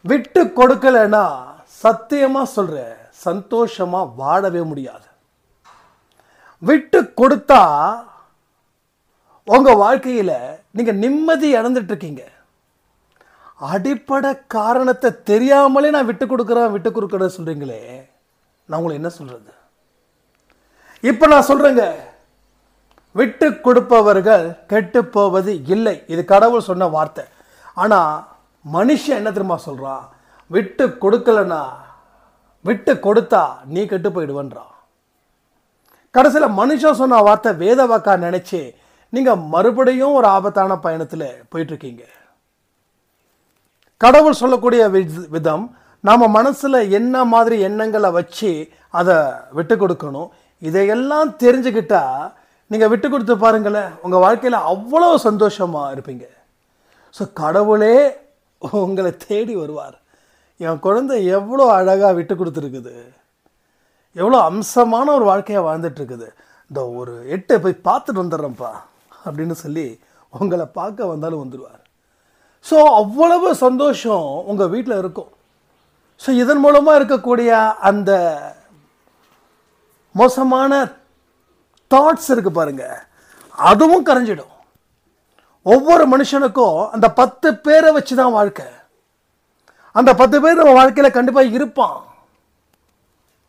விட்டு கொடுக்கலன்னா சத்தியமா சொல்றேன், சந்தோஷமா வாழவே முடியாது. விட்டு கொடுத்தா உங்க வாழ்க்கையில நீங்க நிம்மதி இழந்துட்டு இருக்கீங்க. அடிப்படை காரணத்தை தெரியாமலே நான் விட்டு கொடுக்குறேன் சொல்றீங்களே, நான் உங்களை என்ன சொல்றது? இப்ப நான் சொல்றேங்க, விட்டு கொடுப்பவர்கள் கெட்டு போவது இல்லை. இது கடவுள் சொன்ன வார்த்தை. ஆனா மனுஷன் என்ன தெரியுமா சொல்றான்? விட்டு கொடுக்கலன்னா, விட்டு கொடுத்தா நீ கெட்டு போயிடுவன்றான். கடைசியில் மனுஷன் சொன்ன வார்த்தை வேத வாக்கா நினைச்சு நீங்க மறுபடியும் ஒரு ஆபத்தான பயணத்தில் போயிட்டு இருக்கீங்க. கடவுள் சொல்லக்கூடிய விதம், நாம மனசுல என்ன மாதிரி எண்ணங்களை வச்சு அதை விட்டு கொடுக்கணும், இதையெல்லாம் தெரிஞ்சுக்கிட்டா நீங்க விட்டு கொடுத்து பாருங்களேன், உங்க வாழ்க்கையில அவ்வளவு சந்தோஷமா இருப்பீங்க. ஸோ கடவுளே உங்களை தேடி வருவார். என் குழந்தை எவ்வளோ அழகா விட்டு கொடுத்துருக்குது, எவ்வளோ அம்சமான ஒரு வாழ்க்கையை வாழ்ந்துட்டு இருக்குது, இந்த ஒரு 8 போய் பார்த்துட்டு வந்துடுறேன்ப்பா அப்படின்னு சொல்லி உங்களை பார்க்க வந்தாலும் வந்துடுவார். ஸோ அவ்வளவு சந்தோஷம் உங்கள் வீட்டில் இருக்கும். ஸோ இதன் மூலமாக இருக்கக்கூடிய அந்த மோசமான தாட்ஸ் இருக்கு பாருங்க, அதுவும் கரைஞ்சிடும். ஒவ்வொரு மனுஷனுக்கும் அந்த 10 பேரை வச்சு தான் வாழ்க்கை. அந்த 10 பேர் நம்ம வாழ்க்கையில் கண்டிப்பாக இருப்பான்.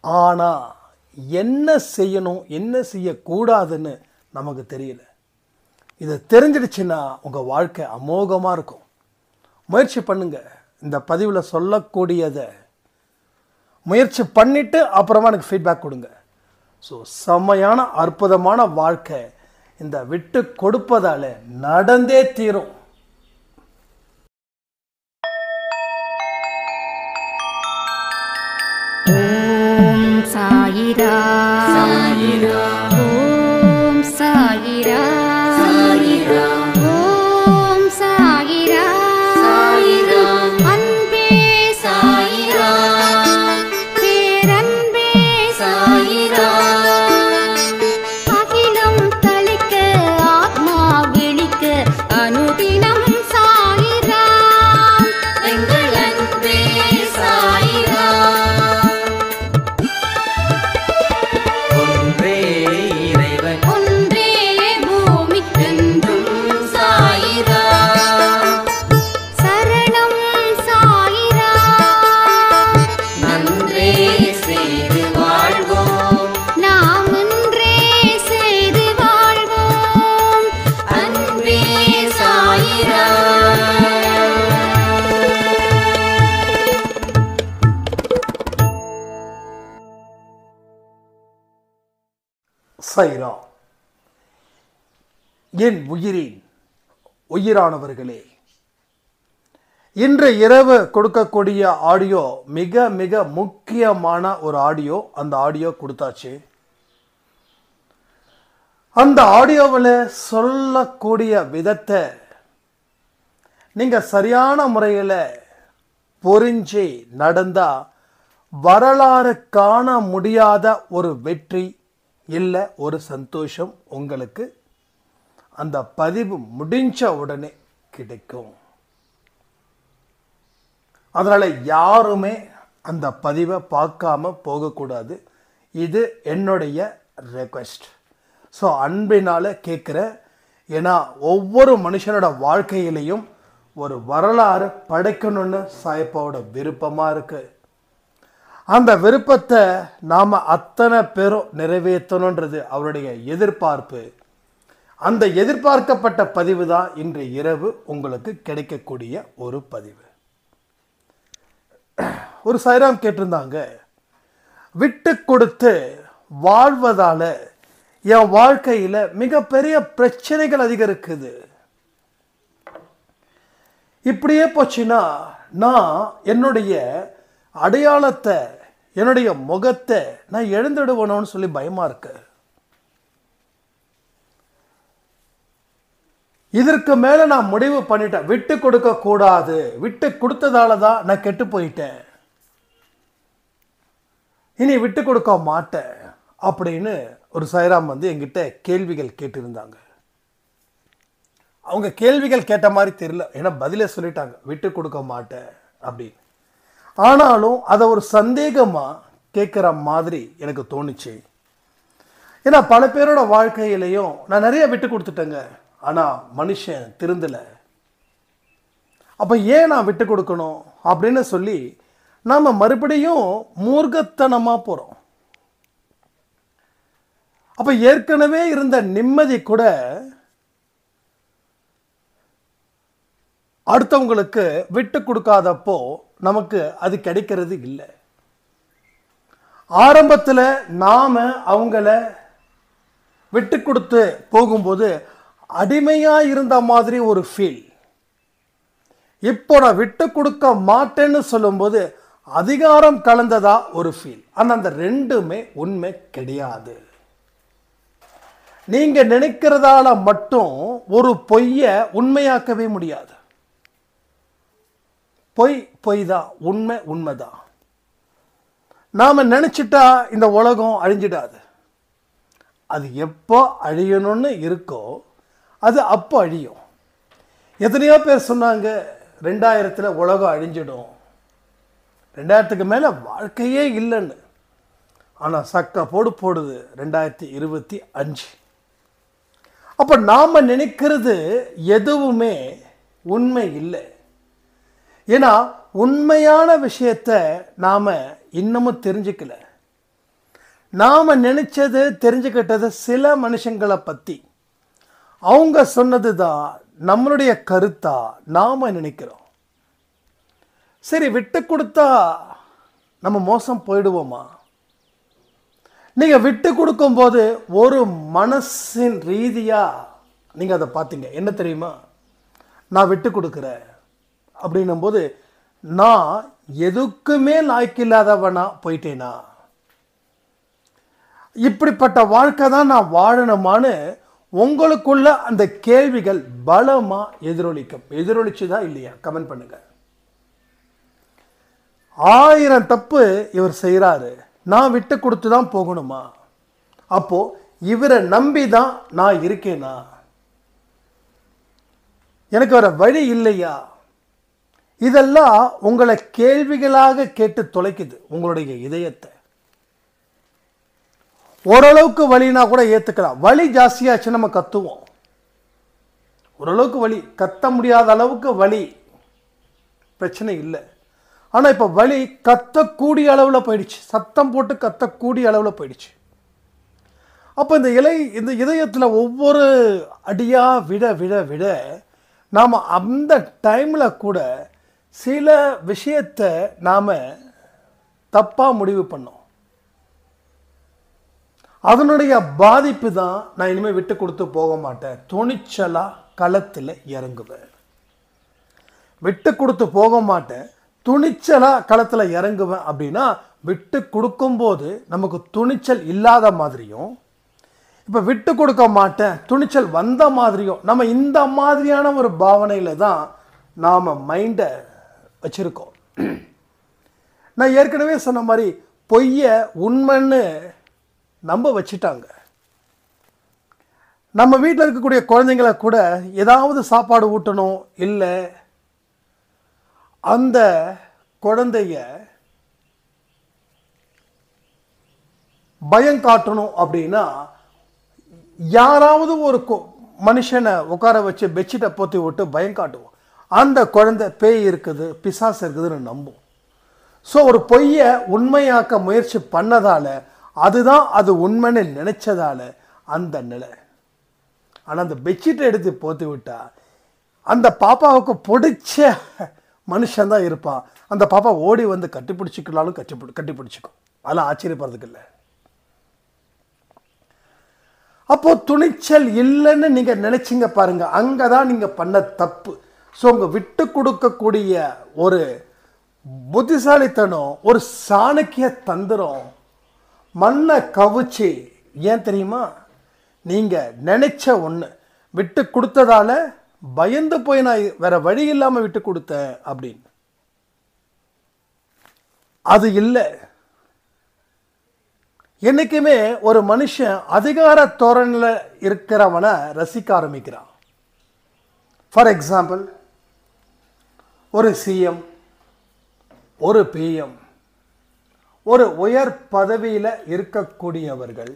ஆனால் என்ன செய்யணும் என்ன செய்யக்கூடாதுன்னு நமக்கு தெரியல. இதை தெரிஞ்சிடுச்சுன்னா உங்கள் வாழ்க்கை அமோகமாக இருக்கும். முயற்சி பண்ணுங்க. இந்த பதிவில் சொல்லக்கூடியதை முயற்சி பண்ணிவிட்டு அப்புறமா எனக்கு ஃபீட்பேக் கொடுங்க. ஸோ செம்மையான அற்புதமான வாழ்க்கை இந்த விட்டு கொடுப்பதால நடந்தே தீரும். ஓம் சாயிரா சாயிரா, ஓம் சாயிரா சாயிரா, ஓம் சாயிரா சாயிரா, அன்பே சாயிரா, பேரன்பே சாயிரா, அகிலம் தளிக்க ஆத்மா விழிக்க அனுதினம் சாயிரா, எங்கள் அன்பே சாயிரா. சாயிரா. என் உயிரானவர்களே, இன்று இரவு கொடுக்கக்கூடிய ஆடியோ மிக மிக முக்கியமான ஒரு ஆடியோ. அந்த ஆடியோ கொடுத்தாச்சு. அந்த ஆடியோவில் சொல்லக்கூடிய விதத்தை நீங்க சரியான முறையில் புரிஞ்சு நடந்தா வரலாறு காண முடியாத ஒரு வெற்றி இல்லை ஒரு சந்தோஷம் உங்களுக்கு அந்த பதிவு முடிஞ்ச உடனே கிடைக்கும். அதனால யாருமே அந்த பதிவை பார்க்காம போகக்கூடாது. இது என்னுடைய ரெக்வெஸ்ட். ஸோ அன்பினால கேட்குறேன். ஏன்னா ஒவ்வொரு மனுஷனோட வாழ்க்கையிலையும் ஒரு வரலாறு படைக்கணும்னு சாயப்பாவோட விருப்பமாக இருக்கு. அந்த விருப்பத்தை நாம் அத்தனை பேரும் நிறைவேற்றணுன்றது அவருடைய எதிர்பார்ப்பு. அந்த எதிர்பார்க்கப்பட்ட பதிவு தான் இன்று இரவு உங்களுக்கு கிடைக்கக்கூடிய ஒரு பதிவு. ஒரு சாய்ராம் கேட்டிருந்தாங்க, விட்டு கொடுத்து வாழ்வதால என் வாழ்க்கையில் மிகப்பெரிய பிரச்சனைகள் அதிகம் இருக்குது. இப்படியே போச்சுன்னா நான் என்னுடைய அடையாளத்தை என்னுடைய முகத்தை நான் எழுந்துடுவணும்னு சொல்லி பயமா இருக்கு. இதற்கு மேல நான் முடிவு பண்ணிட்டேன், விட்டு கொடுக்க கூடாது, விட்டு கொடுத்ததால தான் நான் கெட்டு போயிட்டேன், இனி விட்டு கொடுக்க மாட்டேன் அப்படின்னு ஒரு சாய்ராம் என்கிட்ட கேள்விகள் கேட்டிருந்தாங்க. அவங்க கேள்விகள் கேட்ட மாதிரி தெரியல, ஏன்னா பதிலே சொல்லிட்டாங்க, விட்டு கொடுக்க மாட்டேன் அப்படின்னு. ஆனாலும் அதை ஒரு சந்தேகமாக கேட்குற மாதிரி எனக்கு தோணுச்சு. ஏன்னா பல பேரோட வாழ்க்கையிலையும் நான் நிறைய விட்டு கொடுத்துட்டேங்க, ஆனால் மனுஷன் திருந்தலை. அப்போ ஏன் நான் விட்டு கொடுக்கணும் அப்படின்னு சொல்லி நாம் மறுபடியும் மூர்க்கத்தனமாக போகிறோம். அப்போ ஏற்கனவே இருந்த நிம்மதி கூட அடுத்தவங்களுக்கு விட்டு கொடுக்காதப்போ நமக்கு அது கிடைக்கிறது இல்லை. ஆரம்பத்தில் நாம் அவங்கள விட்டு கொடுத்து போகும்போது அடிமையாக இருந்த மாதிரி ஒரு ஃபீல். இப்போ நான் விட்டு கொடுக்க மாட்டேன்னு சொல்லும்போது அதிகாரம் கலந்ததா ஒரு ஃபீல். ஆனால் அந்த ரெண்டுமே உண்மை கிடையாது. நீங்க நினைக்கிறதால மட்டும் ஒரு பொய்யை உண்மையாக்கவே முடியாது. பொய் தான், உண்மை உண்மைதான். நாம நினைச்சிட்டா இந்த உலகம் அழிஞ்சிடாது. அது எப்போ அழியணும்னு இருக்கோ அது அப்போ அழியும். எத்தனையோ பேர் சொன்னாங்க 2000 உலகம் அழிஞ்சிடும், 2000க்கு மேலே வாழ்க்கையே இல்லைன்னு. ஆனால் சக்க போடுது 2025. அப்போ நாம் நினைக்கிறது எதுவுமே உண்மை இல்லை. ஏன்னா உண்மையான விஷயத்தை நாம் இன்னமும் தெரிஞ்சுக்கல. நாம் நினைச்சது தெரிஞ்சுக்கிட்டது சில மனுஷங்களை பற்றி, அவங்க சொன்னது தான் நம்மளுடைய கருத்தா நாம் நினைக்கிறோம். சரி, விட்டு கொடுத்தா நம்ம மோசம் போயிடுவோமா? நீங்கள் விட்டு கொடுக்கும்போது ஒரு மனசின் ரீதியாக நீங்கள் அதை பார்த்தீங்க. என்ன தெரியுமா? நான் விட்டு கொடுக்குறேன் அப்படின்னும் போது நான் எதுக்குமே லாய்க்கில்லாதவனா போயிட்டேனா? இப்படிப்பட்ட வாழ்க்கை தான் நான் வாழணுமான்னு உங்களுக்குள்ள அந்த கேள்விகள் பலமாக எதிரொலிச்சுதா இல்லையா? கமெண்ட் பண்ணுங்க. 1000 தப்பு இவர் செய்கிறாரு, நான் விட்டு கொடுத்து தான் போகணுமா? அப்போ இவரை நம்பி தான் நான் இருக்கேனா? எனக்கு வர வழி இல்லையா? இதெல்லாம் உங்களை கேள்விகளாக கேட்டு தொலைக்குது உங்களுடைய இதயத்தை. ஓரளவுக்கு வலினா கூட ஏற்றுக்கலாம். வலி ஜாஸ்தியாச்சு நம்ம கத்துவோம். ஓரளவுக்கு வலி, கத்த முடியாத அளவுக்கு வலி பிரச்சனை இல்லை. ஆனால் இப்போ வலி கத்தக்கூடிய அளவில் போயிடுச்சு, சத்தம் போட்டு கத்தக்கூடிய அளவில் போயிடுச்சு. அப்போ இந்த இதயத்தில் ஒவ்வொரு அடியாக விட விட விட நாம் அந்த டைமில் கூட சில விஷயத்தை நாம் தப்பாக முடிவு பண்ணோம். அதனுடைய பாதிப்பு தான் நான் இனிமேல் விட்டு கொடுத்து போக மாட்டேன், துணிச்சலாக களத்தில் இறங்குவேன். விட்டு கொடுத்து போக மாட்டேன், துணிச்சலாக களத்தில் இறங்குவேன். அப்படின்னா விட்டு கொடுக்கும்போது நமக்கு துணிச்சல் இல்லாத மாதிரியும், இப்போ விட்டு கொடுக்க மாட்டேன் துணிச்சல் வந்த மாதிரியும், நம்ம இந்த மாதிரியான ஒரு பாவனையில் தான் நாம் மைண்டை வச்சுருக்கோம். நான் ஏற்கனவே சொன்ன மாதிரி பொய்யை உண்மைன்னு நம்ப வச்சுட்டாங்க. நம்ம வீட்டில் இருக்கக்கூடிய குழந்தைங்களை கூட ஏதாவது சாப்பாடு ஊட்டணும், இல்லை அந்த குழந்தைய பயம் காட்டணும் அப்படின்னா யாராவது ஒரு மனுஷனை உட்கார வச்சு பெட்ஷீட்டை போத்தி விட்டு பயம் காட்டுவோம். அந்த குழந்தை பேய் இருக்குது, பிசாசு இருக்குதுன்னு நம்பும். ஸோ ஒரு பொய்யை உண்மையாக்க முயற்சி பண்ணதால், அதுதான் அது உண்மைன்னு நினைச்சதால அந்த நிலை. ஆனால் அந்த பெட்ஷீட்டை எடுத்து போத்தி விட்டா அந்த பாப்பாவுக்கு பிடிச்ச மனுஷன்தான் இருப்பான். அந்த பாப்பா ஓடி வந்து கட்டி பிடிச்சிக்கலாலும் கட்டி பிடிச்சிக்கும். அதெல்லாம் ஆச்சரியப்படுறதுக்கு இல்லை. அப்போ துணிச்சல் இல்லைன்னு நீங்க நினைச்சிங்க பாருங்க, அங்கதான் நீங்க பண்ண தப்பு. ஸோ உங்க விட்டு கொடுக்கக்கூடிய ஒரு புத்திசாலித்தனம், ஒரு சாணக்கிய தந்திரம் மண்ணை கவிச்சு. ஏன் தெரியுமா? நீங்க நினைச்ச ஒன்று விட்டு கொடுத்ததால பயந்து போய் நான் வேற வழி இல்லாம விட்டு கொடுத்தேன் அப்படின்னு. அது இல்லை. என்னைக்குமே ஒரு மனுஷன் அதிகார தோரணில் இருக்கிறவனை ரசிக்க ஆரம்பிக்கிறான். ஃபார் எக்ஸாம்பிள், ஒரு சிஎம், ஒரு பிஎம், ஒரு உயர் பதவியில் இருக்கக்கூடியவர்கள்,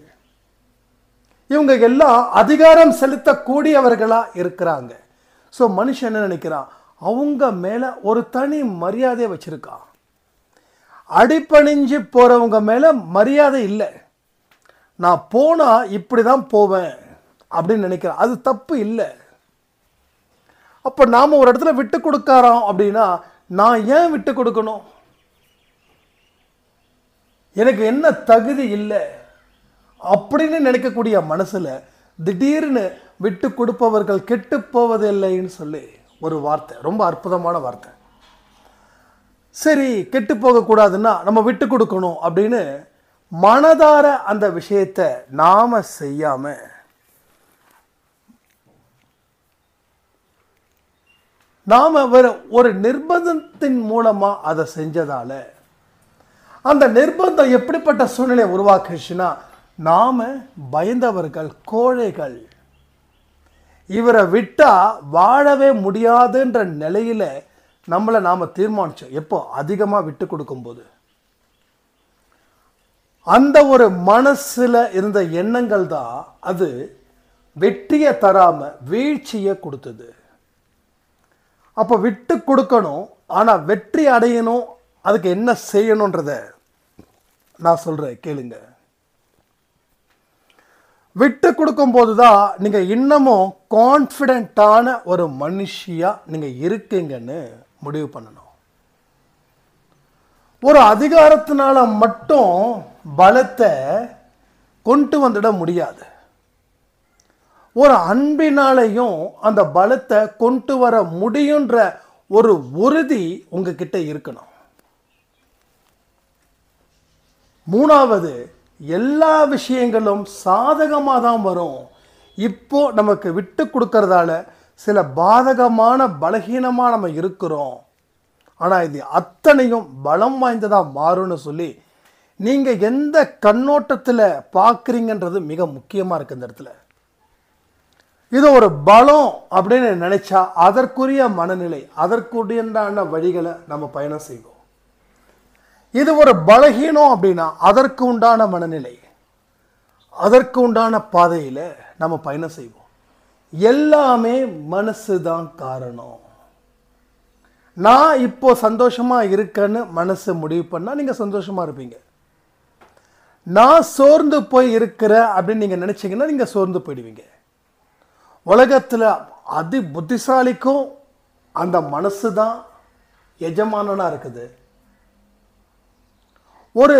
இவங்க எல்லாம் அதிகாரம் செலுத்தக்கூடியவர்களா இருக்கிறாங்க. ஸோ மனுஷன் என்ன நினைக்கிறான், அவங்க மேல ஒரு தனி மரியாதையை வச்சிருக்கான். அடிபணிஞ்சு போறவங்க மேல மரியாதை இல்லை. நான் போனா இப்படிதான் போவேன் அப்படின்னு நினைக்கிறேன். அது தப்பு இல்லை. அப்ப நாம ஒரு இடத்துல விட்டு கொடுக்கறோம் அப்படின்னா, நான் ஏன் விட்டு கொடுக்கணும்? எனக்கு என்ன தகுதி இல்லை அப்படின்னு நினைக்கக்கூடிய மனசுல திடீர்னு விட்டு கொடுப்பவர்கள் கெட்டு போவதில்லைன்னு சொல்லி ஒரு வார்த்தை, ரொம்ப அற்புதமான வார்த்தை. சரி, கெட்டு போகக்கூடாதுன்னா நம்ம விட்டு கொடுக்கணும் அப்படின்னு மனதார அந்த விஷயத்தை நாம செய்யாம நாம ஒரு நிர்பந்தத்தின் மூலமா அதை செஞ்சதால அந்த நிர்பந்தம் எப்படிப்பட்ட சூழ்நிலையை உருவாக்குச்சுன்னா, நாம பயந்தவர்கள், கோழைகள், இவரை விட்டா வாழவே முடியாதுன்ற நிலையில நம்மளை நாம தீர்மானிச்சோம். எப்போ அதிகமா விட்டு கொடுக்கும்போது அந்த ஒரு மனசுல இருந்த எண்ணங்கள் தான் அது வெற்றியை தராம வீழ்ச்சியை கொடுத்தது. அப்ப விட்டு கொடுக்கணும், ஆனா வெற்றி அடையணும். அதுக்கு என்ன செய்யணும்ன்றத நான் சொல்றேன், கேளுங்க. விட்டு கொடுக்கும் போதுதான் நீங்க இன்னமும் கான்ஃபிடென்ட்டான ஒரு மனுஷியா நீங்க இருக்கீங்கன்னு முடிவு பண்ணணும். ஒரு அதிகாரத்தினால மட்டும் பலத்தை கொண்டு வந்துட முடியாது. ஒரு அன்பினாலையும் அந்த பலத்தை கொண்டு வர முடியுன்ற ஒரு உறுதி உங்ககிட்ட இருக்கணும். மூணாவது, எல்லா விஷயங்களும் சாதகமாக தான் வரும். இப்போ நமக்கு விட்டு கொடுக்கறதால சில பாதகமான பலகீனமாக நம்ம இருக்கிறோம், ஆனால் இது அத்தனையும் பலம் வாய்ந்ததாக மாறும்னு சொல்லி நீங்கள் எந்த கண்ணோட்டத்தில் பார்க்குறீங்கன்றது மிக முக்கியமாக இருக்குது. இந்த இடத்துல இது ஒரு பலம் அப்படின்னு நினைச்சா அதற்குரிய மனநிலை, அதற்குண்டான வழிகளை நம்ம பயணம் செய்வோம். இது ஒரு பலகீனம் அப்படின்னா அதற்கு உண்டான மனநிலை, அதற்கு உண்டான பாதையில் நம்ம பயணம் செய்வோம். எல்லாமே மனசு தான் காரணம். நான் இப்போ சந்தோஷமா இருக்கேன்னு மனசு முடிவு பண்ணால் நீங்கள் சந்தோஷமா இருப்பீங்க. நான் சோர்ந்து போய் இருக்கிறேன் அப்படின்னு நீங்கள் நினைச்சீங்கன்னா நீங்கள் சோர்ந்து போயிடுவீங்க. உலகத்தில் அதி புத்திசாலிக்கும் அந்த மனசு தான் எஜமானனா இருக்குது. ஒரு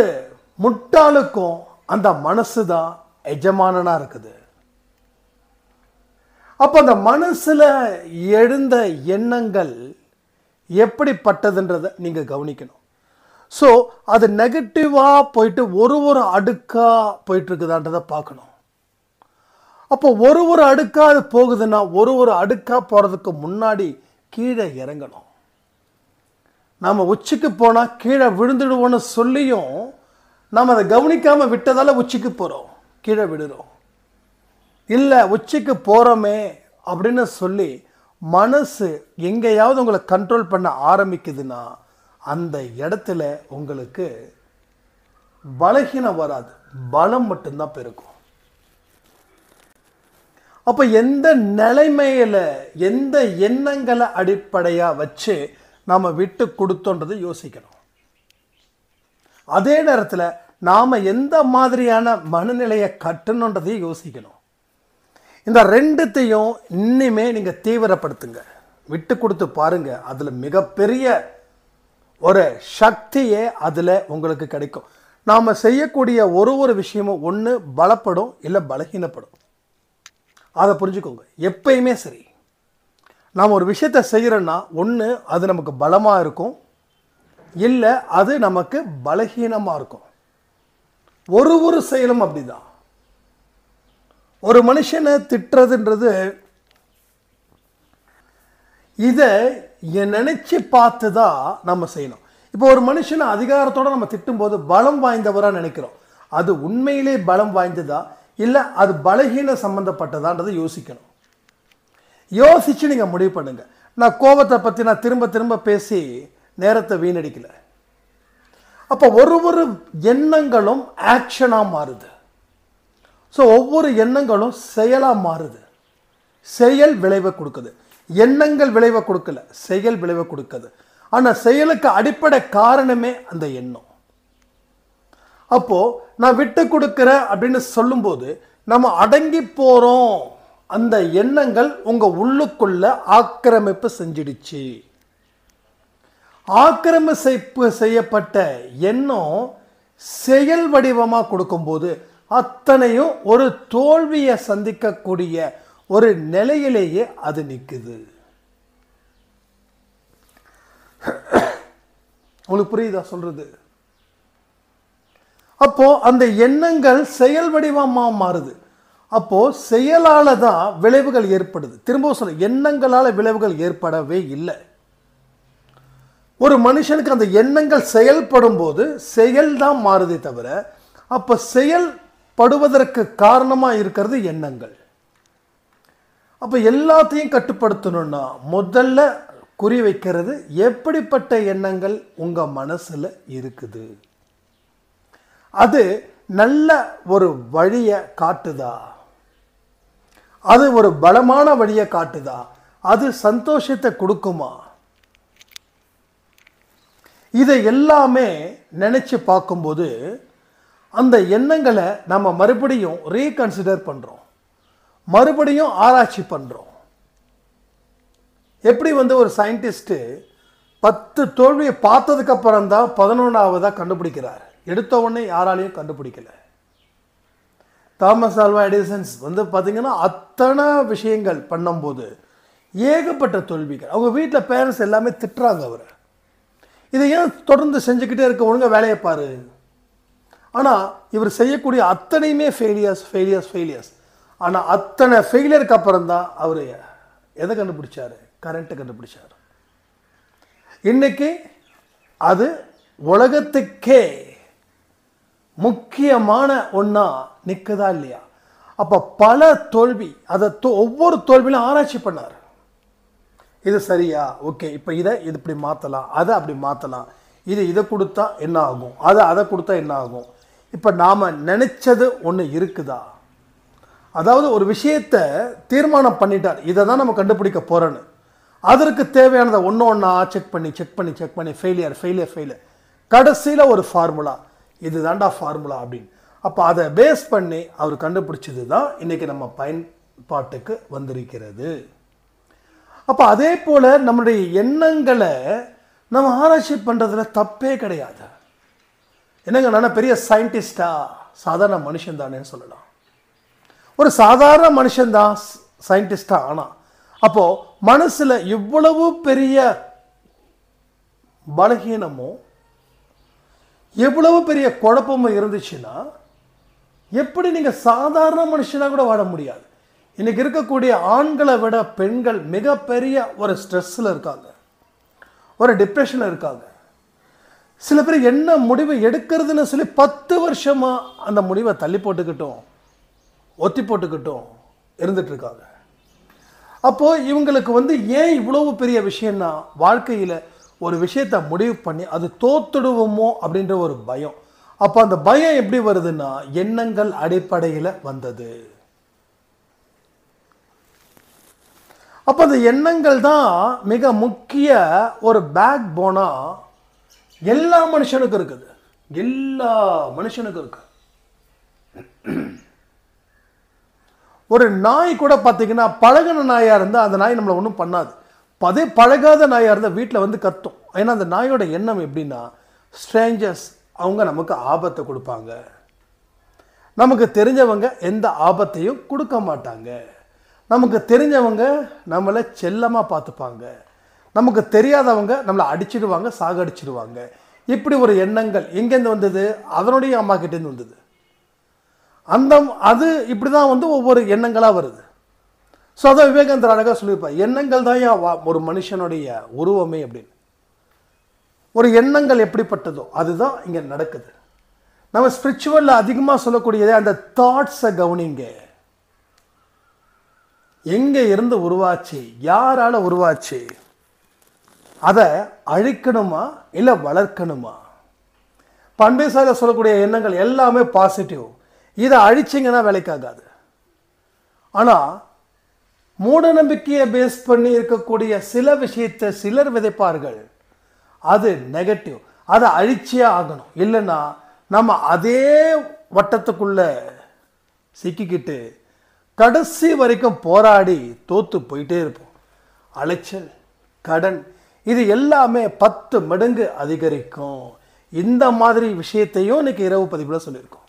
முட்டாளுக்கும் அந்த மனசு தான் எஜமானனா இருக்குது. அப்ப அந்த மனசுல எழுந்த எண்ணங்கள் எப்படிப்பட்டதுன்றதை நீங்க கவனிக்கணும். ஸோ அது நெகட்டிவா போயிட்டு ஒரு அடுக்கா போயிட்டு இருக்குதான்றதை பார்க்கணும். அப்போ ஒரு அடுக்கா அது போகுதுன்னா ஒரு அடுக்கா போறதுக்கு முன்னாடி கீழே இறங்கணும். நாம் உச்சிக்கு போனால் கீழே விழுந்துடுவோன்னு சொல்லியும் நாம் அதை கவனிக்காமல் விட்டதால் உச்சிக்கு போகிறோம், கீழே விடுறோம். இல்லை உச்சிக்கு போகிறோமே அப்படின்னு சொல்லி மனசு எங்கேயாவது உங்களை கண்ட்ரோல் பண்ண ஆரம்பிக்குதுன்னா அந்த இடத்துல உங்களுக்கு பலகீனம் வராது, பலம் மட்டும்தான் பெருக்கும். அப்போ எந்த நிலைமையில் எந்த எண்ணங்களை அடிப்படையாக வச்சு நாம் விட்டு கொடுத்தோன்றதை யோசிக்கணும். அதே நேரத்தில் நாம் எந்த மாதிரியான மனநிலையை கட்டணுன்றதையும் யோசிக்கணும். இந்த ரெண்டுத்தையும் இன்னுமே நீங்கள் தீவிரப்படுத்துங்க, விட்டு கொடுத்து பாருங்க. அதில் மிகப்பெரிய ஒரு சக்தியே அதில் உங்களுக்கு கிடைக்கும். நாம் செய்யக்கூடிய ஒரு விஷயமும் ஒன்று பலப்படும், இல்லை பலகீனப்படும். அதை புரிஞ்சுக்கோங்க. எப்பயுமே சரி, நாம் ஒரு விஷயத்தை செய்கிறோன்னா ஒன்று அது நமக்கு பலமாக இருக்கும், இல்லை அது நமக்கு பலகீனமாக இருக்கும். ஒரு செயலும் அப்படிதான். ஒரு மனுஷனை திட்டுறதுன்றது இதை நினைச்சு பார்த்து தான் நம்ம செய்யணும். இப்போ ஒரு மனுஷனை அதிகாரத்தோடு நம்ம திட்டும்போது பலம் வாய்ந்தவராக நினைக்கிறோம். அது உண்மையிலே பலம் வாய்ந்ததா இல்லை அது பலகீன சம்பந்தப்பட்டதான்றதை யோசிக்கணும். யோசிச்சு நீங்கள் முடிவு பண்ணுங்க. நான் கோபத்தை பற்றி நான் திரும்ப பேசி நேரத்தை வீணடிக்கலை. அப்போ ஒரு எண்ணங்களும் ஆக்ஷனாக மாறுது. ஸோ ஒவ்வொரு எண்ணங்களும் செயலாக மாறுது. செயல் விளைவை கொடுக்குது. எண்ணங்கள் விளைவை கொடுக்கல, செயல் விளைவை கொடுக்குது. ஆனால் செயலுக்கு அடிப்படை காரணமே அந்த எண்ணம். அப்போது நான் விட்டு கொடுக்குறேன் அப்படின்னு சொல்லும்போது நம்ம அடங்கி போகிறோம். அந்த எண்ணங்கள் உங்கள் உள்ளுக்குள்ள ஆக்கிரமிப்பு செஞ்சிடுச்சு. ஆக்கிரமிப்பு செய்யப்பட்ட எண்ணம் செயல் வடிவமாக கொடுக்கும்போது அத்தனையும் ஒரு தோல்வியை சந்திக்கக்கூடிய ஒரு நிலையிலேயே அது நிற்குது. உங்களுக்கு புரியுதா சொல்றது? அப்போ அந்த எண்ணங்கள் செயல் வடிவமா மாறுது. அப்போ செயலால தான் விளைவுகள் ஏற்படுது. திரும்ப சொல்ல, எண்ணங்களால விளைவுகள் ஏற்படவே இல்லை. ஒரு மனுஷனுக்கு அந்த எண்ணங்கள் செயல்படும் போது செயல் தான் மாறுதே தவிர, அப்ப செயல்படுவதற்கு காரணமா இருக்கிறது எண்ணங்கள். அப்ப எல்லாத்தையும் கட்டுப்படுத்தணும்னா முதல்ல குறி வைக்கிறது எப்படிப்பட்ட எண்ணங்கள் உங்க மனசுல இருக்குது. அது நல்ல ஒரு வழியை காட்டுதா? அது ஒரு பலமான வழியை காட்டுதா? அது சந்தோஷத்தை கொடுக்குமா? இதை எல்லாமே நினைச்சு பார்க்கும்போது அந்த எண்ணங்களை நம்ம மறுபடியும் ரீகன்சிடர் பண்றோம், மறுபடியும் ஆராய்ச்சி பண்றோம். எப்படி ஒரு சயின்டிஸ்ட் 10 தோல்வியை பார்த்ததுக்கு அப்புறம் தான் 11ஆவதா கண்டுபிடிக்கிறார். எடுத்த உடனே யாராலையும் கண்டுபிடிக்கல. தாமஸ் ஆல்வா எடிசன்ஸ் பார்த்தீங்கன்னா அத்தனை விஷயங்கள் பண்ணும்போது ஏகப்பட்ட தோல்விகள். அவங்க வீட்டில் பேரண்ட்ஸ் எல்லாமே திட்டுறாங்க அவரை. இதை ஏன் தொடர்ந்து செஞ்சுக்கிட்டே இருக்க, ஒழுங்கா வேலையை பாரு. ஆனால் இவர் செய்யக்கூடிய அத்தனையுமே ஃபெயிலியர்ஸ். ஆனால் அத்தனை ஃபெயிலியருக்கு அப்புறம் தான் அவர் எதை கண்டுபிடிச்சாரு? கரண்ட்டை கண்டுபிடிச்சார். இன்னைக்கு அது உலகத்துக்கே முக்கியமான ஒன்றா நிற்குதா இல்லையா? அப்போ பல தோல்வி, அதை ஒவ்வொரு தோல்வியிலும் ஆராய்ச்சி பண்ணார். இது சரியா? ஓகே, இப்போ இதை இது இப்படி மாற்றலாம், அதை அப்படி மாற்றலாம், இதை கொடுத்தா என்ன ஆகும், அதை கொடுத்தா என்ன ஆகும், இப்போ நாம் நினைச்சது ஒன்று இருக்குதா? அதாவது ஒரு விஷயத்தை தீர்மானம் பண்ணிட்டார், இதை தான் நம்ம கண்டுபிடிக்க போகிறோன்னு. அதற்கு தேவையானதை ஒன்று ஒன்றா செக் பண்ணி ஃபெயிலியர் கடைசியில் ஒரு ஃபார்முலா, இது தாண்டா ஃபார்முலா அப்படின்னு. அப்போ அதை பேஸ் பண்ணி அவர் கண்டுபிடிச்சது தான் இன்றைக்கி நம்ம பயன்பாட்டுக்கு வந்திருக்கிறது. அப்போ அதே போல் நம்முடைய எண்ணங்களை நம்ம ஆராய்ச்சி பண்ணுறதுல தப்பே கிடையாது. என்னங்க, நான் பெரிய சயின்டிஸ்டா? சாதாரண மனுஷன் தானேன்னு சொல்லலாம். ஒரு சாதாரண மனுஷன்தான் சயின்டிஸ்டா. ஆனால் அப்போது மனசில் இவ்வளவு பெரிய பலகீனமோ எவ்வளவு பெரிய குழப்பமும் இருந்துச்சுன்னா எப்படி நீங்கள் சாதாரண மனுஷனாக கூட வாழ முடியாது. இன்னைக்கு இருக்கக்கூடிய ஆண்களை விட பெண்கள் மிகப்பெரிய ஒரு ஸ்ட்ரெஸ்ஸில் இருக்காங்க, ஒரு டிப்ரெஷனில் இருக்காங்க. சில பேர் என்ன முடிவு எடுக்கிறதுன்னு சொல்லி 10 வருஷமாக அந்த முடிவை தள்ளி போட்டுக்கிட்டோம், ஒத்தி போட்டுக்கிட்டோம் இருந்துட்டு இருக்காங்க. அப்போது இவங்களுக்கு ஏன் இவ்வளவு பெரிய விஷயம்னா, வாழ்க்கையில் ஒரு விஷயத்தை முடிவு பண்ணி அது தோத்துடுவோமோ அப்படின்ற ஒரு பயம். அப்போ அந்த பயம் எப்படி வருதுன்னா எண்ணங்கள் அடிப்படையில் வந்தது. அப்போ அந்த எண்ணங்கள் தான் மிக முக்கிய ஒரு பேக் போனா எல்லா மனுஷனுக்கும் இருக்குது. எல்லா மனுஷனுக்கும் இருக்கு. ஒரு நாய் கூட பார்த்தீங்கன்னா பழகின நாயாக இருந்தால் அந்த நாய் நம்மளை ஒன்றும் பண்ணாது. அதே பழகாத நாயாக இருந்தால் வீட்டில் கத்தும். ஏன்னா அந்த நாயோட எண்ணம் எப்படின்னா, ஸ்ட்ரேஞ்சர்ஸ் அவங்க நமக்கு ஆபத்தை கொடுப்பாங்க, நமக்கு தெரிஞ்சவங்க எந்த ஆபத்தையும் கொடுக்க மாட்டாங்க, நமக்கு தெரிஞ்சவங்க நம்மளை செல்லமாக பார்த்துப்பாங்க, நமக்கு தெரியாதவங்க நம்மளை அடிச்சிடுவாங்க, சாகடிச்சிடுவாங்க. இப்படி ஒரு எண்ணங்கள் எங்கேருந்து வந்தது? அதனுடைய அம்மா கிட்டேருந்து வந்தது. அது இப்படி தான் ஒவ்வொரு எண்ணங்களாக வருது. ஸோ அதான் விவேகானந்தர் அழகாக சொல்லியிருப்பார், எண்ணங்கள் தான் ஒரு மனுஷனுடைய உருவமே அப்படின்னு. ஒரு எண்ணங்கள் எப்படிப்பட்டதோ அதுதான் இங்கே நடக்குது. நம்ம ஸ்பிரிச்சுவலில் அதிகமாக சொல்லக்கூடியதே அந்த தாட்ஸை கவனிங்க. எங்கே இருந்து உருவாச்சு, யாரால உருவாச்சு, அதை அழிக்கணுமா இல்லை வளர்க்கணுமா? பண்பை சாலையில் சொல்லக்கூடிய எண்ணங்கள் எல்லாமே பாசிட்டிவ். இதை அழிச்சிங்கன்னா வேலைக்காகாது. ஆனால் மூட நம்பிக்கையை பேஸ் பண்ணி இருக்கக்கூடிய சில விஷயத்தை சிலர் விதைப்பார்கள், அது நெகட்டிவ். அதை அழிச்சியே ஆகணும். இல்லைன்னா நம்ம அதே வட்டத்துக்குள்ள சிக்கிக்கிட்டு கடைசி வரைக்கும் போராடி தோத்து போயிட்டே இருப்போம். அலைச்சல், கடன், இது எல்லாமே 10 மடங்கு அதிகரிக்கும். இந்த மாதிரி விஷயத்தையும் இன்னைக்கு இரவு பதிவில் சொல்லியிருக்கோம்.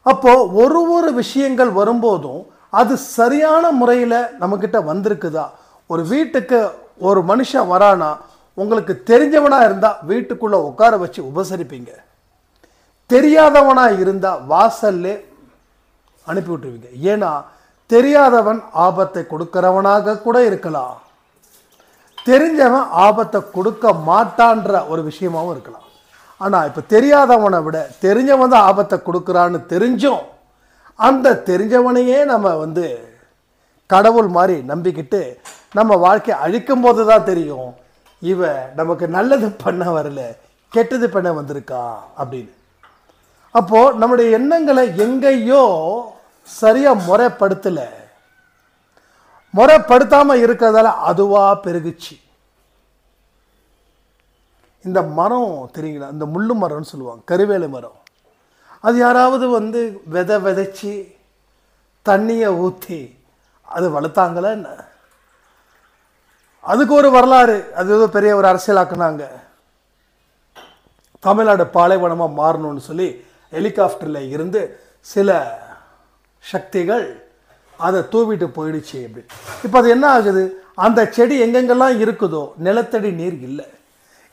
அப்போ ஒரு விஷயங்கள் வரும்போதும் அது சரியான முறையில் நம்மக்கிட்ட வந்திருக்குதா? ஒரு வீட்டுக்கு ஒரு மனுஷன் வரானா, உங்களுக்கு தெரிஞ்சவனா இருந்தால் வீட்டுக்குள்ளே உட்கார வச்சு உபசரிப்பீங்க. தெரியாதவனா இருந்தால் வாசல்லே அனுப்பி விட்டுருவீங்க. ஏன்னா தெரியாதவன் ஆபத்தை கொடுக்கிறவனாக கூட இருக்கலாம், தெரிஞ்சவன் ஆபத்தை கொடுக்க மாட்டான்ற ஒரு விஷயமாகவும் இருக்கலாம். ஆனால் இப்போ தெரியாதவனை விட தெரிஞ்சவன் தான் ஆபத்தை கொடுக்குறான்னு தெரிஞ்சும் அந்த தெரிஞ்சவனையே நம்ம கடவுள் மாதிரி நம்பிக்கிட்டு நம்ம வாழ்க்கையை அழிக்கும் போது தான் தெரியும், இவன் நமக்கு நல்லது பண்ண வரல, கெட்டது பண்ண வந்திருக்கா அப்படின்னு. அப்போது நம்முடைய எண்ணங்களை எங்கேயோ சரியாக முறைப்படுத்தலை. முறைப்படுத்தாமல் இருக்கிறதால அதுவாக பெருகுச்சு. இந்த மரம் தெரியுங்களா, இந்த முள்ளு மரம்னு சொல்லுவாங்க, கருவேலை மரம். அது யாராவது விதைச்சி தண்ணியை ஊற்றி அது வளர்த்தாங்களா என்ன? அதுக்கு ஒரு வரலாறு. அது ஏதோ பெரிய ஒரு அரசியலாக்குனாங்க. தமிழ்நாடு பாலைவனமாக மாறணும்னு சொல்லி ஹெலிகாப்டரில் இருந்து சில சக்திகள் அதை தூவிட்டு போயிடுச்சு. அப்படி இப்போ அது என்ன ஆகுது, அந்த செடி எங்கெங்கெல்லாம் இருக்குதோ நிலத்தடி நீர் இல்லை.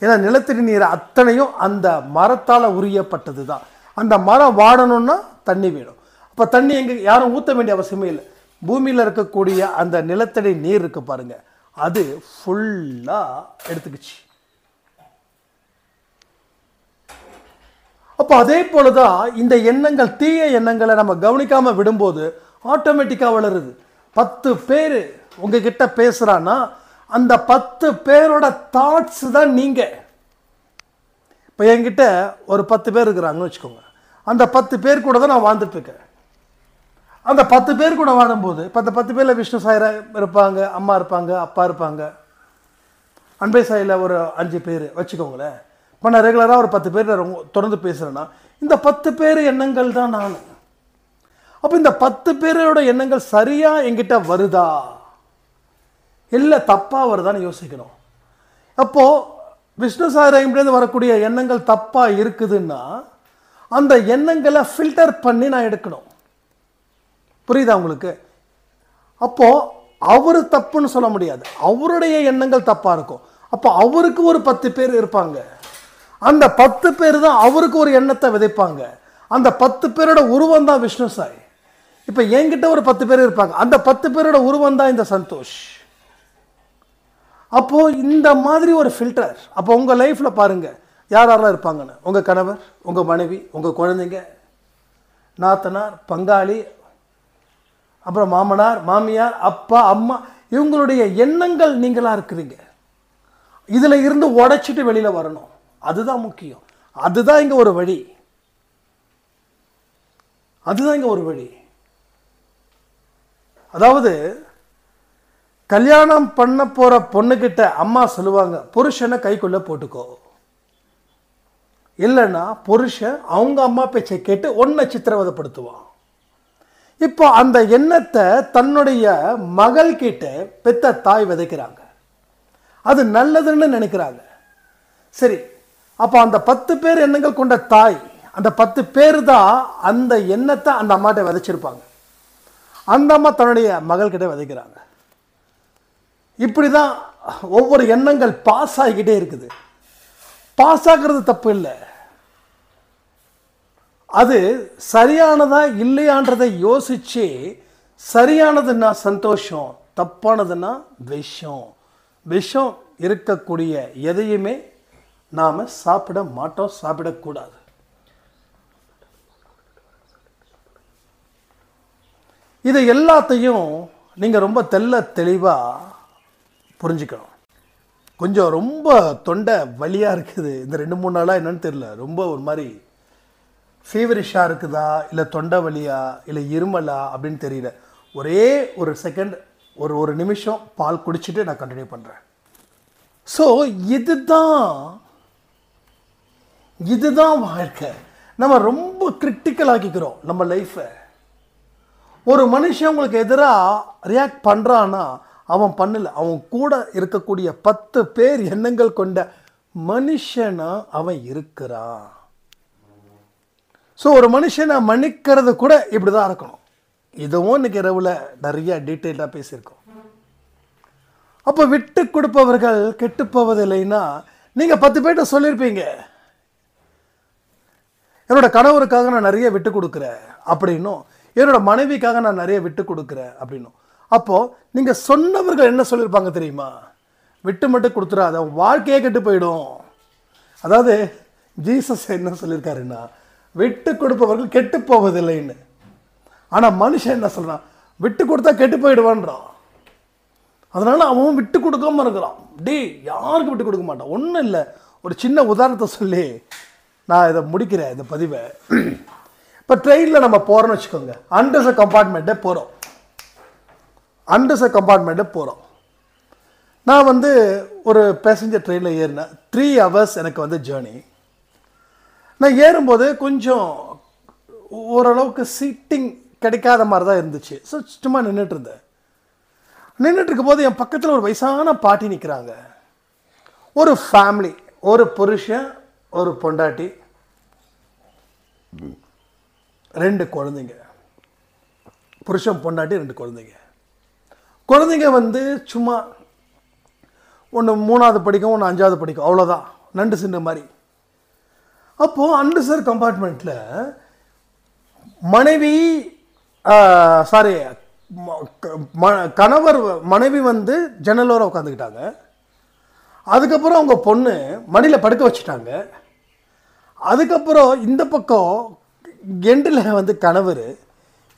ஏன்னா நிலத்தடி நீர் அத்தனையும் அந்த மரத்தால் உரியப்பட்டது தான். அந்த மரம் வாடணும்னா தண்ணி வேணும். அப்போ தண்ணி எங்கே யாரும் ஊற்ற வேண்டிய அவசியமே இல்லை. பூமியில் இருக்கக்கூடிய அந்த நிலத்தடி நீர் இருக்கு பாருங்க, அது ஃபுல்லாக எடுத்துக்கிச்சு. அப்போ அதே போலதான் இந்த எண்ணங்கள், தீய எண்ணங்களை நம்ம கவனிக்காமல் விடும்போது ஆட்டோமேட்டிக்காக வளருது. 10 பேர் உங்ககிட்ட பேசுகிறான்னா அந்த 10 பேரோட தாட்ஸ் தான் நீங்கள். இப்போ என்கிட்ட ஒரு 10 பேர் இருக்கிறாங்கன்னு வச்சுக்கோங்க. அந்த 10 பேர் கூட தான் நான் வாழ்ந்துட்டுருக்கேன். அந்த 10 பேர் கூட வாழும்போது இப்போ அந்த 10 பேரில் விஷ்ணு சாயரா இருப்பாங்க, அம்மா இருப்பாங்க, அப்பா இருப்பாங்க, அன்பை சாயில் ஒரு 5 பேர் வச்சுக்கோங்களேன். இப்போ நான் ரெகுலராக ஒரு 10 பேர் தொடர்ந்து பேசுகிறேன்னா இந்த 10 பேர் எண்ணங்கள் தான் நான். அப்போ இந்த 10 பேரோட எண்ணங்கள் சரியாக என்கிட்ட வருதா இல்லை தப்பாக வருதான்னு யோசிக்கணும். அப்போது விஷ்ணு சாயராயிலேருந்து வரக்கூடிய எண்ணங்கள் தப்பாக இருக்குதுன்னா அந்த எண்ணங்களை ஃபில்டர் பண்ணி நான் எடுக்கணும். புரியுதா உங்களுக்கு? அப்போது அவர் தப்புன்னு சொல்ல முடியாது, அவருடைய எண்ணங்கள் தப்பாக இருக்கும். அப்போ அவருக்கு ஒரு 10 பேர் இருப்பாங்க. அந்த 10 பேர் தான் அவருக்கு ஒரு எண்ணத்தை விதைப்பாங்க. அந்த 10 பேரோட உருவம் தான் விஷ்ணு சாய். இப்போ என்கிட்ட ஒரு 10 பேர் இருப்பாங்க. அந்த 10 பேரோட உருவம் தான் இந்த சந்தோஷ். அப்போது இந்த மாதிரி ஒரு ஃபில்டர். அப்போ உங்கள் லைஃப்பில் பாருங்கள் யார் யாரெல்லாம் இருப்பாங்கன்னு. உங்கள் கணவர், உங்கள் மனைவி, உங்கள் குழந்தைங்க, நாத்தனார், பங்காளி, அப்புறம் மாமனார், மாமியார், அப்பா, அம்மா, இவங்களுடைய எண்ணங்கள் நீங்களாக இருக்கிறீங்க. இதில் இருந்து உடைச்சிட்டு வெளியில் வரணும். அதுதான் முக்கியம். அதுதான் இங்கே ஒரு வழி. அதுதான் இங்கே ஒரு வழி. அதாவது கல்யாணம் பண்ண போகிற பொண்ணுக்கிட்ட அம்மா சொல்லுவாங்க, புருஷனை கைக்குள்ளே போட்டுக்கோ, இல்லைன்னா புருஷன் அவங்க அம்மா பேச்சை கேட்டு ஒன்றை சித்திரவதைப்படுத்துவான். இப்போ அந்த எண்ணத்தை தன்னுடைய மகள் கிட்ட பெத்த தாய் விதைக்கிறாங்க. அது நல்லதுன்னு நினைக்கிறாங்க. சரி, அப்போ அந்த 10 பேர் எண்ணங்கள் கொண்ட தாய், அந்த 10 பேர் தான் அந்த எண்ணத்தை அந்த அம்மாட்ட விதைச்சிருப்பாங்க. அந்த அம்மா தன்னுடைய மகள்கிட்ட விதைக்கிறாங்க. இப்படி தான் ஒவ்வொரு எண்ணங்கள் பாஸ் ஆகிக்கிட்டே இருக்குது. பாஸ் ஆகிறது தப்பு இல்லை. அது சரியானதா இல்லையான்றதை யோசிச்சு, சரியானதுன்னா சந்தோஷம், தப்பானதுன்னா விஷம். விஷம் இருக்கக்கூடிய எதையுமே நாம் சாப்பிட மாட்டோம், சாப்பிடக்கூடாது. இதை எல்லாத்தையும் நீங்கள் ரொம்ப தெளிவாக புரிஞ்சுக்கணும். கொஞ்சம் ரொம்ப தொண்டை வலியாக இருக்குது இந்த 2-3 நாளாக என்னன்னு தெரியல. ரொம்ப ஒரு மாதிரி ஃபீவரிஷாக இருக்குதா இல்லை தொண்டை வலியா இல்லை இருமலா அப்படின்னு தெரியல. ஒரே ஒரு செகண்ட் ஒரு நிமிஷம் பால் குடிச்சிட்டு நான் கண்டினியூ பண்ணுறேன். ஸோ இதுதான் வாழ்க்கை. நம்ம ரொம்ப கிரிட்டிக்கல் ஆக்கிக்கிறோம் நம்ம லைஃப்பை. ஒரு மனுஷன் உங்களுக்கு எதிராக ரியாக்ட் பண்ணுறான்னா அவன் பண்ணல, அவன் கூட இருக்கக்கூடிய 10 பேர் எண்ணங்கள் கொண்ட மனுஷனா அவன் இருக்கிறான். ஸோ ஒரு மனுஷனை மன்னிக்கிறது கூட இப்படி தான் இருக்கணும். இதுவும் இன்னைக்கு இரவில் நிறைய டீட்டெயிலாக பேசியிருக்கோம். அப்போ விட்டு கொடுப்பவர்கள் கெட்டு போவதில்லைன்னா நீங்கள் 10 பேர்கிட்ட சொல்லியிருப்பீங்க, என்னோட கணவருக்காக நான் நிறைய விட்டு கொடுக்குறேன் அப்படின்னும், என்னோட மனைவிக்காக நான் நிறைய விட்டு கொடுக்குறேன் அப்படின்னும். அப்போது நீங்கள் சொன்னவர்கள் என்ன சொல்லியிருப்பாங்க தெரியுமா? விட்டு மட்டும் கொடுத்துடாத, வாழ்க்கையே கெட்டு போயிடும். அதாவது ஜீசஸ் என்ன சொல்லியிருக்காருன்னா, விட்டு கொடுப்பவர்கள் கெட்டு போவதில்லைன்னு. ஆனால் மனுஷன் என்ன சொல்கிறான்? விட்டு கொடுத்தா கெட்டு போயிடுவான்றான். அதனால் அவன் விட்டு கொடுக்காம இருக்கிறான். யாருக்கு விட்டு கொடுக்க மாட்டான். ஒன்றும் இல்லை, ஒரு சின்ன உதாரணத்தை சொல்லி நான் இதை முடிக்கிறேன் இந்த பதிவை. இப்போ ட்ரெயினில் நம்ம போகிறோன்னு வச்சுக்கோங்க, அண்டர்ஸ் கம்பார்ட்மெண்ட்டே போகிறோம். நான் வந்து ஒரு பேசஞ்சர் ட்ரெயினில் ஏறினேன். 3 hours எனக்கு ஜேர்னி. நான் ஏறும்போது கொஞ்சம் ஓரளவுக்கு சீட்டிங் கிடைக்காத மாதிரி தான் இருந்துச்சு. ஸோ சும்மா நின்றுட்டு இருக்கும்போது என் பக்கத்தில் ஒரு வயசான பாட்டி நிற்கிறாங்க. ஒரு ஃபேமிலி, ஒரு புருஷன், ஒரு பொண்டாட்டி, 2 குழந்தைங்க. புருஷன் பொண்டாட்டி 2 குழந்தைங்க. குழந்தைங்க சும்மா ஒன்று 3ஆவது படிக்கும், ஒன்று 5ஆவது படிக்கும், அவ்வளோதான், நண்டு சின்ன மாதிரி. அப்போது அண்டர்சர் கம்பார்ட்மெண்ட்டில் கணவர் மனைவி ஜன்னலோரம் உட்காந்துக்கிட்டாங்க. அதுக்கப்புறம் அவங்க பொண்ணு மடியில் படுக்க வச்சுட்டாங்க. அதுக்கப்புறம் இந்த பக்கம் எண்டில் கணவர்,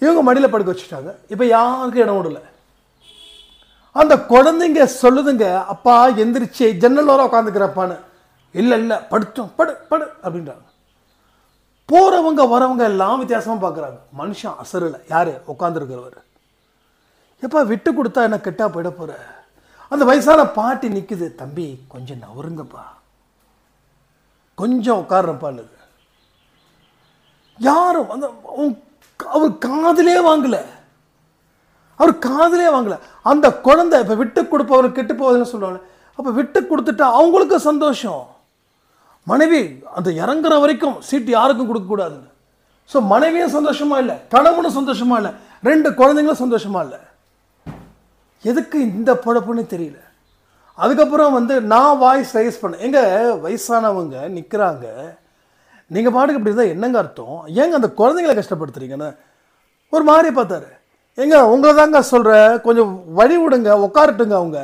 இவங்க மடியில் படுக்க வச்சுட்டாங்க. இப்போ யாருக்கும் இடம் விடல. அந்த குழந்தைங்க சொல்லுதுங்க, அப்பா எந்திரிச்சு ஜன்னலோரம் உட்காந்துக்கிறப்பான்னு. இல்லை படுத்தோம், படு அப்படின்றாங்க. போகிறவங்க வரவங்க எல்லாம் வித்தியாசமாக பார்க்குறாங்க. மனுஷன் அசரலை. யார்? உட்காந்துருக்கிறவர். எப்பா விட்டு கொடுத்தா என்ன கெட்டா போயிட போகிற? அந்த வயசான பாட்டி நிற்குது, தம்பி கொஞ்சம் நவருங்கப்பா, கொஞ்சம் உட்காடுறப்பான்னு. யாரும் அவர் காதிலே வாங்கலை. அந்த குழந்தை இப்போ விட்டு கொடுப்பவர் கெட்டு போவதுன்னு சொல்லுவாங்க. அப்போ விட்டு கொடுத்துட்டா அவங்களுக்கு சந்தோஷம். மனைவி அந்த இறங்குற வரைக்கும் சீட்டு யாருக்கும் கொடுக்கக்கூடாதுன்னு. ஸோ மனைவியும் சந்தோஷமா இல்லை, கணவனும் சந்தோஷமா இல்லை, 2 குழந்தைங்களும் சந்தோஷமா இல்லை. எதுக்கு இந்த பொழப்புன்னு தெரியல. அதுக்கப்புறம் நான் வாய்ஸ் ரைஸ் பண்ணேன். எங்கள் வயசானவங்க நிற்கிறாங்க, நீங்கள் பாட்டுக்கு இப்படி இருந்தால் என்னங்க அர்த்தம்? ஏங்க அந்த குழந்தைங்களை கஷ்டப்படுத்துறீங்கன்னு ஒரு மாதிரி பார்த்தாரு. உங்களை தாங்க சொல்கிறேன், கொஞ்சம் வழி விடுங்க, உட்காரட்டுங்க அவங்க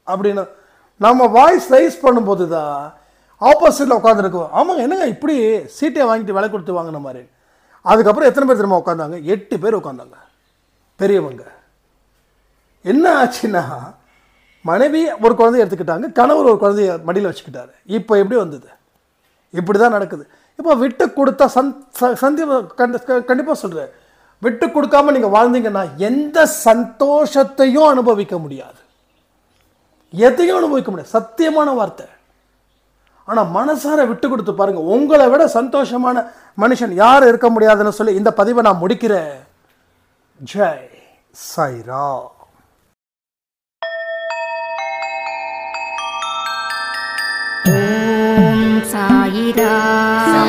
அப்படின்னு. நம்ம வாய்ஸ் ரைஸ் பண்ணும்போது தான் ஆப்போசிட்டில் உட்காந்துருக்கோம். ஆமாங்க, என்னங்க இப்படி சீட்டை வாங்கிட்டு விலை கொடுத்து வாங்கின மாதிரி. அதுக்கப்புறம் எத்தனை பேர் திரும்ப உட்காந்தாங்க? 8 பேர் உட்காந்தாங்க, பெரியவங்க. என்ன ஆச்சுன்னா, மனைவி ஒரு குழந்தைய எடுத்துக்கிட்டாங்க, கணவர் ஒரு குழந்தைய மடியில் வச்சுக்கிட்டாரு. இப்போ எப்படி வந்தது? இப்படி தான் நடக்குது. இப்போ விட்டு கொடுத்தா கண்டிப்பாக சொல்கிறேன், விட்டு கொடுக்காம நீங்கள் வாழ்ந்தீங்கன்னா எந்த சந்தோஷத்தையும் அனுபவிக்க முடியாது, எதையும் அனுபவிக்க முடியாது. சத்தியமான வார்த்தை. ஆனால் மனசார விட்டு கொடுத்து பாருங்க, உங்களை விட சந்தோஷமான மனுஷன் யார் இருக்க முடியாதுன்னு சொல்லி இந்த பதிவை நான் முடிக்கிறேன். ஜெய் சாய்ராம். ஓம் சாயிராம்.